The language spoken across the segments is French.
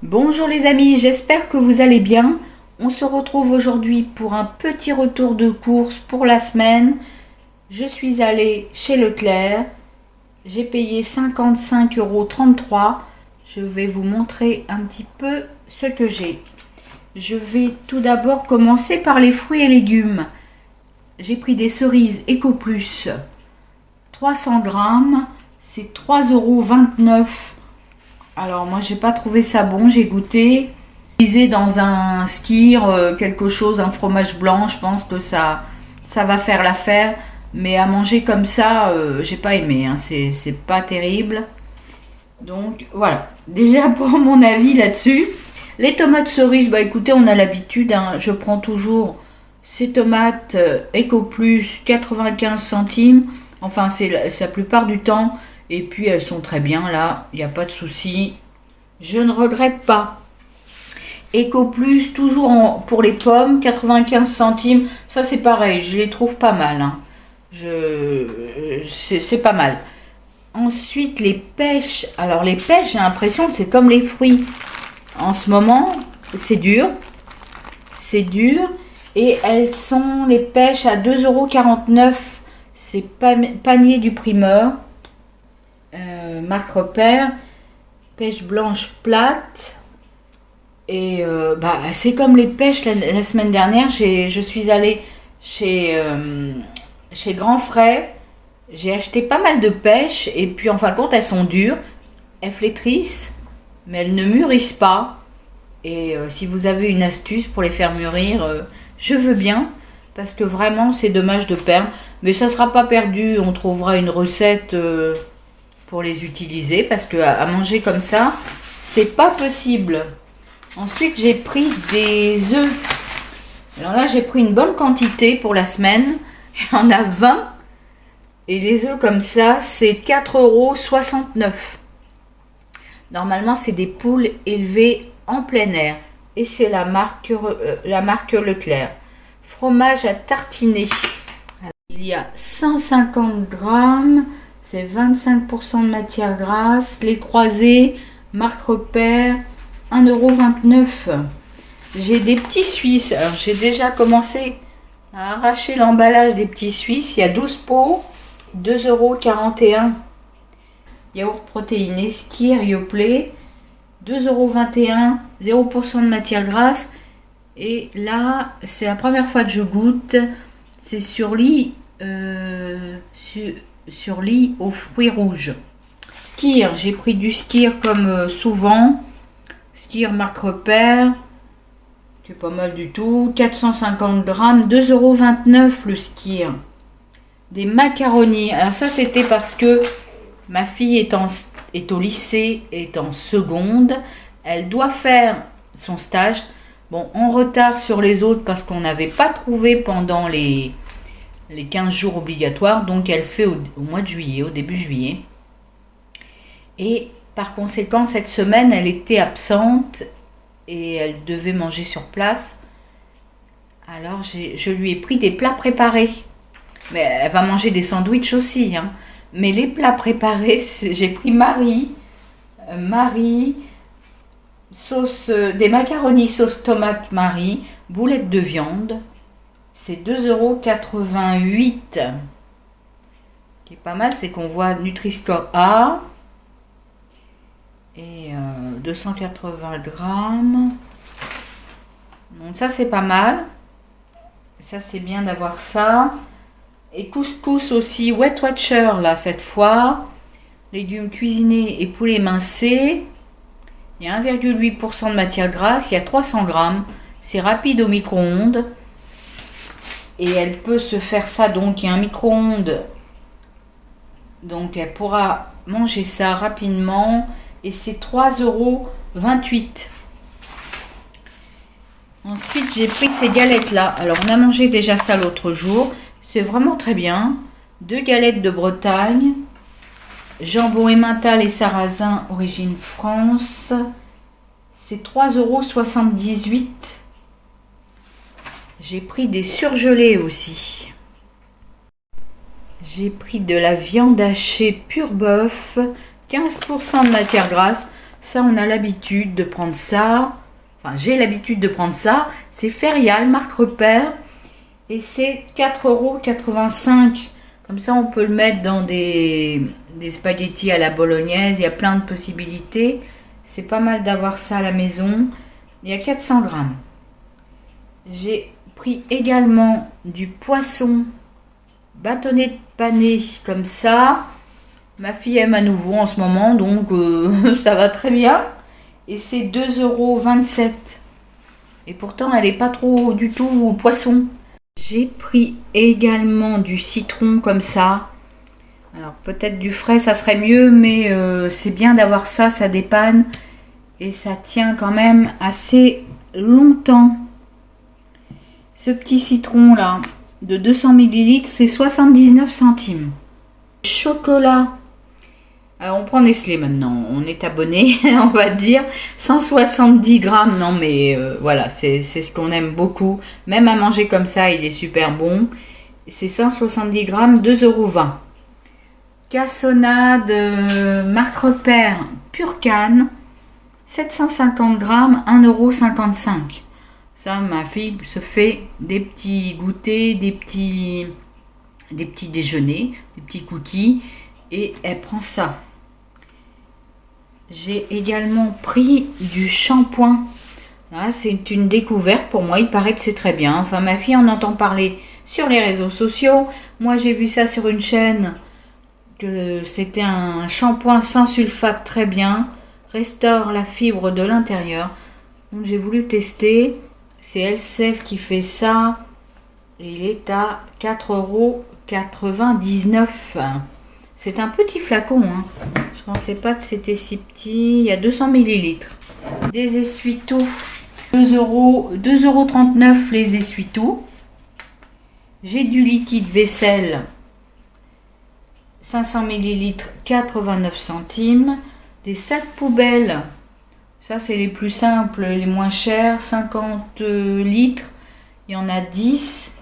Bonjour les amis, j'espère que vous allez bien. On se retrouve aujourd'hui pour un petit retour de course pour la semaine. Je suis allée chez Leclerc. J'ai payé 55,33 €. Je vais vous montrer un petit peu ce que j'ai. Je vais tout d'abord commencer par les fruits et légumes. J'ai pris des cerises EcoPlus 300 grammes. C'est 3,29 €. Alors moi j'ai pas trouvé ça bon, j'ai goûté. Disais dans un skyr quelque chose, un fromage blanc, je pense que ça va faire l'affaire. Mais à manger comme ça, j'ai pas aimé, hein. C'est pas terrible. Donc voilà, déjà pour mon avis là-dessus. Les tomates cerises, bah écoutez, on a l'habitude, hein. Je prends toujours ces tomates EcoPlus 95 centimes. Enfin c'est la plupart du temps. Et puis elles sont très bien là, il n'y a pas de souci. Je ne regrette pas. EcoPlus, toujours pour les pommes, 95 centimes. Ça c'est pareil, je les trouve pas mal, hein. C'est pas mal. Ensuite les pêches. Alors les pêches, j'ai l'impression que c'est comme les fruits. En ce moment, c'est dur. C'est dur. Et elles sont les pêches à 2,49 €. C'est panier du primeur. Marque Repère, pêche blanche plate. Et c'est comme les pêches la semaine dernière. Je suis allée chez Grand Frais. J'ai acheté pas mal de pêches. Et puis en fin de compte, elles sont dures. Elles flétrissent, mais elles ne mûrissent pas. Et si vous avez une astuce pour les faire mûrir, je veux bien. Parce que vraiment, c'est dommage de perdre. Mais ça ne sera pas perdu. On trouvera une recette pour les utiliser, parce que à manger comme ça, c'est pas possible. Ensuite, j'ai pris des œufs. Alors là, j'ai pris une bonne quantité pour la semaine. Il y en a 20. Et les œufs comme ça, c'est 4,69 €. Normalement, c'est des poules élevées en plein air. Et c'est la marque Leclerc. Fromage à tartiner. Alors, il y a 150 grammes. C'est 25% de matière grasse. Les croisés, marque Repère, 1,29 €. J'ai des petits Suisses. Alors, j'ai déjà commencé à arracher l'emballage des petits Suisses. Il y a 12 pots, 2,41 €. Yaourt protéiné, Skyr, Yoplait, 2,21 €, 0% de matière grasse. Et là, c'est la première fois que je goûte. C'est sur lit aux fruits rouges. Skyr, j'ai pris du Skyr comme souvent. Skyr marque Repère. C'est pas mal du tout. 450 grammes, 2,29 € le Skyr. Des macaronis. Alors ça, c'était parce que ma fille est au lycée, est en seconde. Elle doit faire son stage. Bon, en retard sur les autres parce qu'on n'avait pas trouvé pendant les 15 jours obligatoires. Donc elle fait au mois de juillet, au début juillet. Et par conséquent, cette semaine, elle était absente et elle devait manger sur place. Alors je lui ai pris des plats préparés. Mais elle va manger des sandwichs aussi, hein. Mais les plats préparés, j'ai pris Marie, sauce, des macaronis sauce tomate Marie, boulettes de viande. C'est 2,88 €. Ce qui est pas mal, c'est qu'on voit Nutri-Score A. Et 280 grammes. Donc ça, c'est pas mal. Ça, c'est bien d'avoir ça. Et couscous aussi, Weight Watcher, là, cette fois. Légumes cuisinés et poulet mincé. Il y a 1,8% de matière grasse. Il y a 300 grammes. C'est rapide au micro-ondes. Et elle peut se faire ça. Donc, il y a un micro-ondes. Donc, elle pourra manger ça rapidement. Et c'est 3,28 €. Ensuite, j'ai pris ces galettes-là. Alors, on a mangé déjà ça l'autre jour. C'est vraiment très bien. 2 galettes de Bretagne. Jambon emmental et sarrasin, origine France. C'est 3,78 €. J'ai pris des surgelés aussi. J'ai pris de la viande hachée pur bœuf. 15% de matière grasse. Ça, on a l'habitude de prendre ça. Enfin, j'ai l'habitude de prendre ça. C'est Ferial, marque Repère. Et c'est 4,85 €. Comme ça, on peut le mettre dans des spaghettis à la bolognaise. Il y a plein de possibilités. C'est pas mal d'avoir ça à la maison. Il y a 400 grammes. J'ai pris également du poisson bâtonnet de pané comme ça. Ma fille aime à nouveau en ce moment, donc ça va très bien. Et c'est 2,27 €. Et pourtant, elle n'est pas trop du tout au poisson. J'ai pris également du citron comme ça. Alors peut-être du frais, ça serait mieux, mais c'est bien d'avoir ça, ça dépanne. Et ça tient quand même assez longtemps. Ce petit citron là, de 200 ml, c'est 79 centimes. Chocolat. Alors on prend Nestlé maintenant, on est abonné, on va dire. 170 grammes, non mais voilà, c'est ce qu'on aime beaucoup. Même à manger comme ça, il est super bon. C'est 170 grammes, 2,20 €. Cassonade, marque Repère, pure canne, 750 grammes, 1,55 €. Ça, ma fille se fait des petits goûters, des petits déjeuners, des petits cookies, et elle prend ça. J'ai également pris du shampoing. Là, c'est une découverte pour moi, il paraît que c'est très bien. Enfin, ma fille en entend parler sur les réseaux sociaux. Moi, j'ai vu ça sur une chaîne, que c'était un shampoing sans sulfate très bien, restaure la fibre de l'intérieur. Donc, j'ai voulu tester. C'est Elseve qui fait ça. Il est à 4,99 €. C'est un petit flacon. Hein. Je ne pensais pas que c'était si petit. Il y a 200 ml. Des essuie-tout. 2,39 € les essuie-tout. J'ai du liquide vaisselle. 500 ml, 89 centimes. Des sacs poubelles. Ça, c'est les plus simples, les moins chers. 50 litres. Il y en a 10.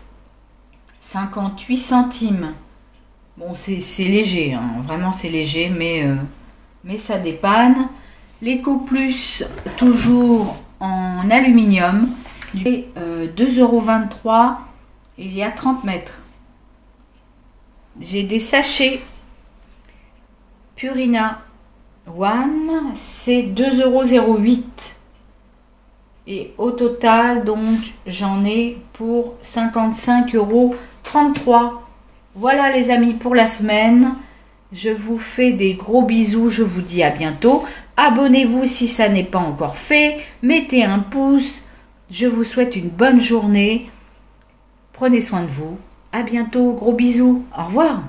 58 centimes. Bon, c'est léger, hein. Vraiment c'est léger, mais ça dépanne. L'Ecoplus, toujours en aluminium. Et 2,23 €. Il y a 30 mètres. J'ai des sachets Purina One, c'est 2,08 €. Et au total, donc, j'en ai pour 55,33 €. Voilà les amis pour la semaine. Je vous fais des gros bisous. Je vous dis à bientôt. Abonnez-vous si ça n'est pas encore fait. Mettez un pouce. Je vous souhaite une bonne journée. Prenez soin de vous. À bientôt. Gros bisous. Au revoir.